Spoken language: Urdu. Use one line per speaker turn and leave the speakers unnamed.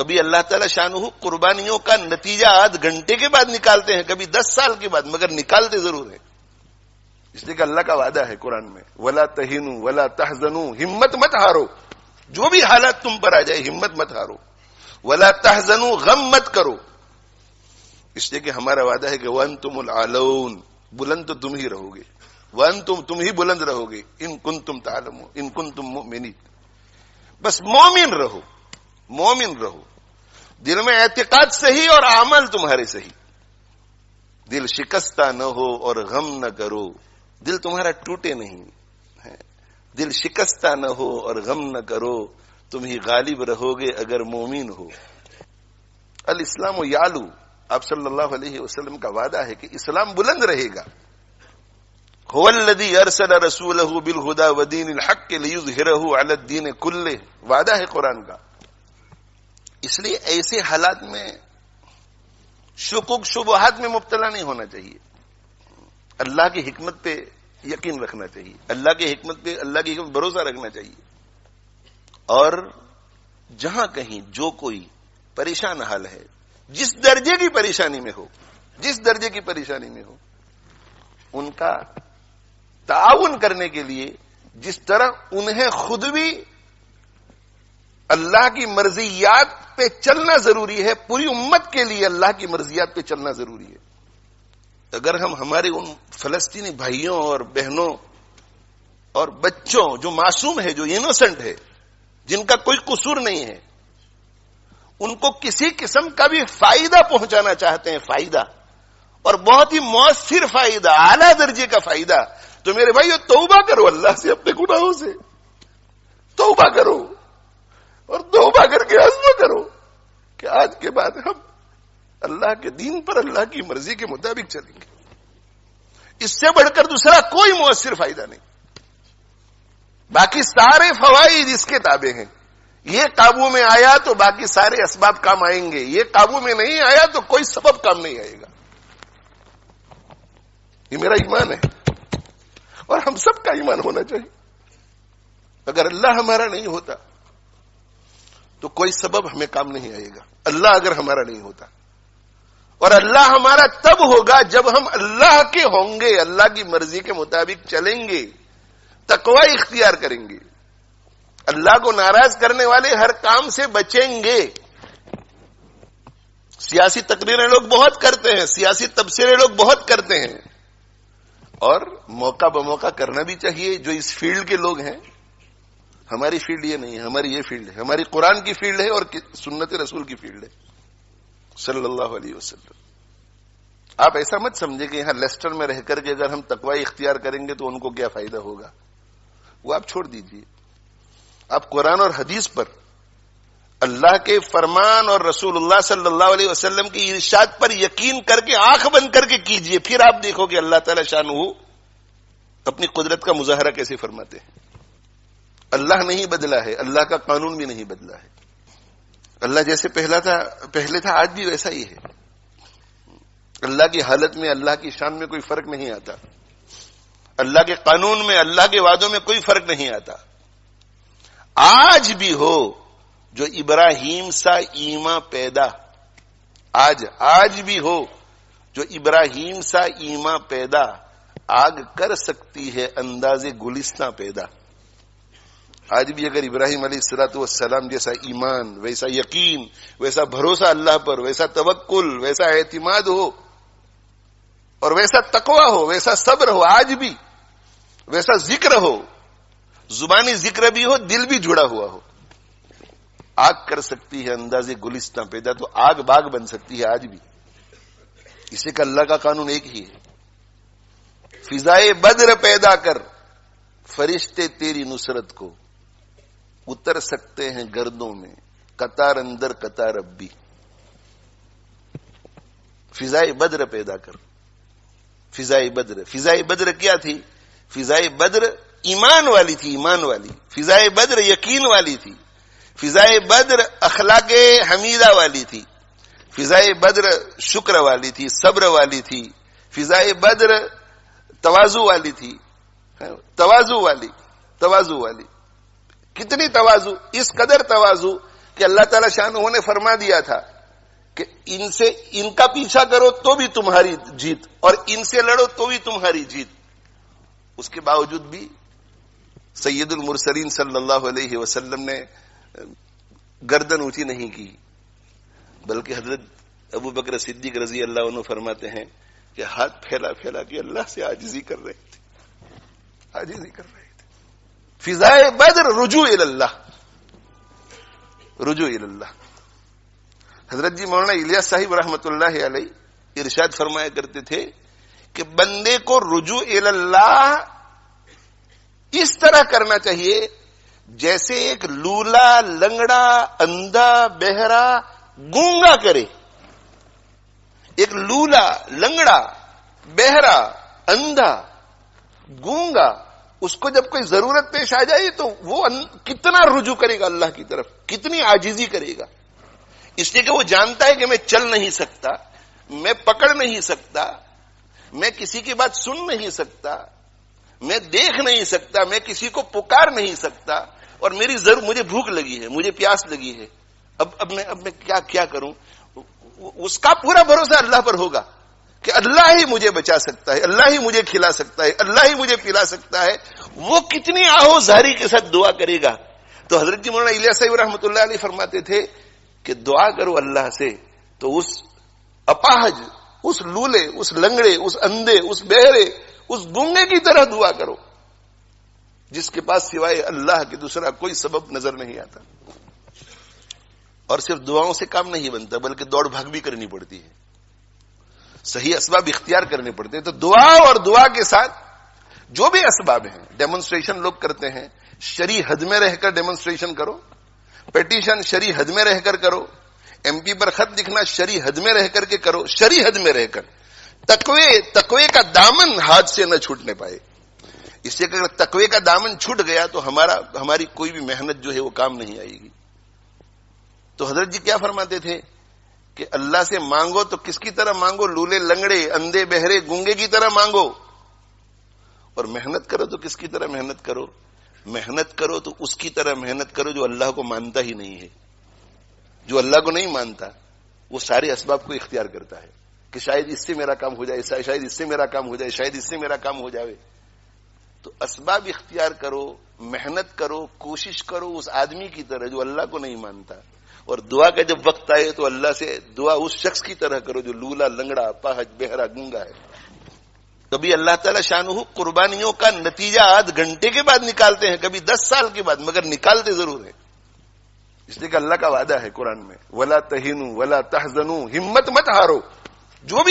کبھی اللہ تعالی شانہ قربانیوں کا نتیجہ آدھ گھنٹے کے بعد نکالتے ہیں، کبھی 10 سال کے بعد، مگر نکالتے ضرور ہیں، اس لیے کہ اللہ کا وعدہ ہے قرآن میں، وَلَا تَهِنُوا وَلَا تَحْزَنُوا، ہمت مت ہارو، جو بھی حالات تم پر آ جائے ہمت مت ہارو، وَلَا تَحْزَنُوا، غم مت کرو، اس لیے کہ ہمارا وعدہ ہے کہ وَأَنْتُمُ الْأَعْلَوْنَ، بلند تو تم ہی رہو گے، وَأَنْتُمْ، تم ہی بلند رہو گے، إِن كُنتُمْ تَعْلَمُونَ، إِن كُنتُم مُؤْمِنِينَ، بس مومن رہو، مومن رہو، دل میں اعتقاد صحیح اور عمل تمہارے صحیح، دل شکستہ نہ ہو اور غم نہ کرو، دل تمہارا ٹوٹے نہیں، دل شکستہ نہ ہو اور غم نہ کرو، تم ہی غالب رہو گے اگر مومن ہو۔ الاسلام یعلو، آپ صلی اللہ علیہ وسلم کا وعدہ ہے کہ اسلام بلند رہے گا۔ هو الذی ارسل رسولہ بالہدی ودین الحق لیظہرہ علی الدین کلہ، وعدہ ہے قرآن کا۔ اس لیے ایسے حالات میں شکوک شبہات میں مبتلا نہیں ہونا چاہیے، اللہ کی حکمت پہ یقین رکھنا چاہیے، اللہ کی حکمت پہ، اللہ کی حکمت بھروسہ رکھنا چاہیے، اور جہاں کہیں جو کوئی پریشان حال ہے، جس درجے کی پریشانی میں ہو، جس درجے کی پریشانی میں ہو، ان کا تعاون کرنے کے لیے، جس طرح انہیں خود بھی اللہ کی مرضیات پہ چلنا ضروری ہے، پوری امت کے لیے اللہ کی مرضیات پہ چلنا ضروری ہے۔ اگر ہم ہمارے ان فلسطینی بھائیوں اور بہنوں اور بچوں جو معصوم ہے، جو انوسنٹ ہے، جن کا کوئی قصور نہیں ہے، ان کو کسی قسم کا بھی فائدہ پہنچانا چاہتے ہیں، فائدہ، اور بہت ہی مؤثر فائدہ، اعلیٰ درجے کا فائدہ، تو میرے بھائیو توبہ کرو اللہ سے، اپنے گناہوں سے توبہ کرو، اور توبہ کر کے عزم کرو کہ آج کے بعد ہم اللہ کے دین پر، اللہ کی مرضی کے مطابق چلیں گے۔ اس سے بڑھ کر دوسرا کوئی مؤثر فائدہ نہیں۔ باقی سارے فوائد اس کے تابع ہیں، یہ قابو میں آیا تو باقی سارے اسباب کام آئیں گے، یہ قابو میں نہیں آیا تو کوئی سبب کام نہیں آئے گا۔ یہ میرا ایمان ہے، اور ہم سب کا ایمان ہونا چاہیے۔ اگر اللہ ہمارا نہیں ہوتا تو کوئی سبب ہمیں کام نہیں آئے گا، اللہ اگر ہمارا نہیں ہوتا، اور اللہ ہمارا تب ہوگا جب ہم اللہ کے ہوں گے، اللہ کی مرضی کے مطابق چلیں گے، تقوی اختیار کریں گے، اللہ کو ناراض کرنے والے ہر کام سے بچیں گے۔ سیاسی تقریریں لوگ بہت کرتے ہیں، سیاسی تبصرے لوگ بہت کرتے ہیں، اور موقع بموقع کرنا بھی چاہیے۔ جو اس فیلڈ کے لوگ ہیں، ہماری فیلڈ یہ نہیں ہے، ہماری یہ فیلڈ ہے، ہماری قرآن کی فیلڈ ہے اور سنت رسول کی فیلڈ ہے صلی اللہ علیہ وسلم۔ آپ ایسا مت سمجھے کہ یہاں لیسٹر میں رہ کر کے اگر ہم تقوی اختیار کریں گے تو ان کو کیا فائدہ ہوگا، وہ آپ چھوڑ دیجئے۔ آپ قرآن اور حدیث پر، اللہ کے فرمان اور رسول اللہ صلی اللہ علیہ وسلم کی ارشاد پر یقین کر کے آنکھ بند کر کے کیجئے، پھر آپ دیکھو کہ اللہ تعالی شانہ اپنی قدرت کا مظاہرہ کیسے فرماتے ہیں۔ اللہ نہیں بدلا ہے، اللہ کا قانون بھی نہیں بدلا ہے، اللہ جیسے پہلے تھا آج بھی ویسا ہی ہے۔ اللہ کی حالت میں، اللہ کی شان میں کوئی فرق نہیں آتا، اللہ کے قانون میں، اللہ کے وعدوں میں کوئی فرق نہیں آتا۔ آج بھی ہو جو ابراہیم سا ایمان پیدا، آج بھی ہو جو ابراہیم سا ایمان پیدا، آگ کر سکتی ہے انداز گلستاں پیدا۔ آج بھی اگر ابراہیم علیہ الصلوۃ والسلام جیسا ایمان، ویسا یقین، ویسا بھروسہ اللہ پر، ویسا توکل، ویسا اعتماد ہو، اور ویسا تقوی ہو، ویسا صبر ہو، آج بھی ویسا ذکر ہو، زبانی ذکر بھی ہو، دل بھی جڑا ہوا ہو، آگ کر سکتی ہے انداز گلستاں پیدا، تو آگ باغ بن سکتی ہے آج بھی۔ اسے کہ اللہ کا قانون ایک ہی ہے۔ فضائے بدر پیدا کر، فرشتے تیری نصرت کو اتر سکتے ہیں گردوں میں، قطار اندر قطار اب بھی۔ فضائے بدر پیدا کر، فضائے بدر کیا تھی؟ فضائے بدر ایمان والی تھی، ایمان والی۔ فضائے بدر یقین والی تھی، فضائے بدر اخلاق حمیدہ والی تھی، فضائے بدر شکر والی تھی، صبر والی تھی، فضائے بدر تواضع والی تھی، تواضع والی۔ کتنی تواضع؟ اس قدر تواضع کہ اللہ تعالی شانہ نے فرما دیا تھا کہ ان کا پیچھا کرو تو بھی تمہاری جیت اور ان سے لڑو تو بھی تمہاری جیت. اس کے باوجود بھی سید المرسلین صلی اللہ علیہ وسلم نے گردن اونچی نہیں کی، بلکہ حضرت ابو بکر صدیق رضی اللہ عنہ فرماتے ہیں کہ ہاتھ پھیلا پھیلا کے اللہ سے عاجزی کر رہے تھے، عاجزی کر رہے تھے. فضائے بدر رجوع اللہ، رجوع اللہ. حضرت جی مولانا الیاس صاحب رحمت اللہ علیہ ارشاد فرمایا کرتے تھے کہ بندے کو رجوع اللہ اس طرح کرنا چاہیے جیسے ایک لولا، لنگڑا، اندھا، بہرا، گونگا کرے. ایک لولا، لنگڑا، بہرا، اندھا، گونگا، اس کو جب کوئی ضرورت پیش آ جائے تو وہ کتنا رجوع کرے گا اللہ کی طرف، کتنی عاجزی کرے گا. اس لیے کہ وہ جانتا ہے کہ میں چل نہیں سکتا، میں پکڑ نہیں سکتا، میں کسی کی بات سن نہیں سکتا، میں دیکھ نہیں سکتا، میں کسی کو پکار نہیں سکتا، اور مجھے بھوک لگی ہے، مجھے پیاس لگی ہے، اب میں کیا کروں. اس کا پورا بھروسہ اللہ پر ہوگا کہ اللہ ہی مجھے بچا سکتا ہے، اللہ ہی مجھے کھلا سکتا ہے، اللہ ہی مجھے پلا سکتا ہے. وہ کتنی آہوزاری کے ساتھ دعا کرے گا. تو حضرت جی مولانا الیاس صاحب رحمۃ اللہ علیہ فرماتے تھے کہ دعا کرو اللہ سے تو اس اپاہج، اس لولے، اس لنگڑے، اس اندھے، اس بہرے، اس گونگے کی طرح دعا کرو جس کے پاس سوائے اللہ کے دوسرا کوئی سبب نظر نہیں آتا. اور صرف دعاؤں سے کام نہیں بنتا بلکہ دوڑ بھاگ بھی کرنی پڑتی ہے، صحیح اسباب اختیار کرنے پڑتے ہیں. تو دعا اور دعا کے ساتھ جو بھی اسباب ہیں، ڈیمونسٹریشن لوگ کرتے ہیں، شرعی حد میں رہ کر ڈیمونسٹریشن کرو، پیٹیشن شرعی حد میں رہ کر کرو، ایم پی پر خط لکھنا شرعی حد میں رہ کر کے کرو، شرعی حد میں رہ کر. تقوی کا دامن ہاتھ سے نہ چھوٹنے پائے. اس لیے کہ اگر تقوی کا دامن چھوٹ گیا تو ہماری کوئی بھی محنت جو ہے وہ کام نہیں آئے گی. تو حضرت جی کیا فرماتے تھے کہ اللہ سے مانگو تو کس کی طرح مانگو؟ لولے، لنگڑے، اندھے، بہرے، گونگے کی طرح مانگو. اور محنت کرو تو کس کی طرح محنت کرو؟ محنت کرو تو اس کی طرح محنت کرو جو اللہ کو مانتا ہی نہیں ہے. جو اللہ کو نہیں مانتا وہ سارے اسباب کو اختیار کرتا ہے کہ شاید اس سے میرا کام ہو جائے، شاید اس سے میرا کام ہو جائے، شاید اس سے میرا کام ہو جائے. تو اسباب اختیار کرو، محنت کرو، کوشش کرو اس آدمی کی طرح جو اللہ کو نہیں مانتا. اور دعا کا جب وقت آئے تو اللہ سے دعا اس شخص کی طرح کرو جو لولا، لنگڑا، اپاہج، بہرا، گونگا ہے. کبھی اللہ تعالی شانہ قربانیوں کا نتیجہ آدھ گھنٹے کے بعد نکالتے ہیں، کبھی 10 سال کے بعد، مگر نکالتے ضرور ہیں. اس لیے کہ اللہ کا وعدہ ہے قرآن میں، وَلَا تَهِنُوا وَلَا تَحْزَنُوا، ہمت مت ہارو. جو بھی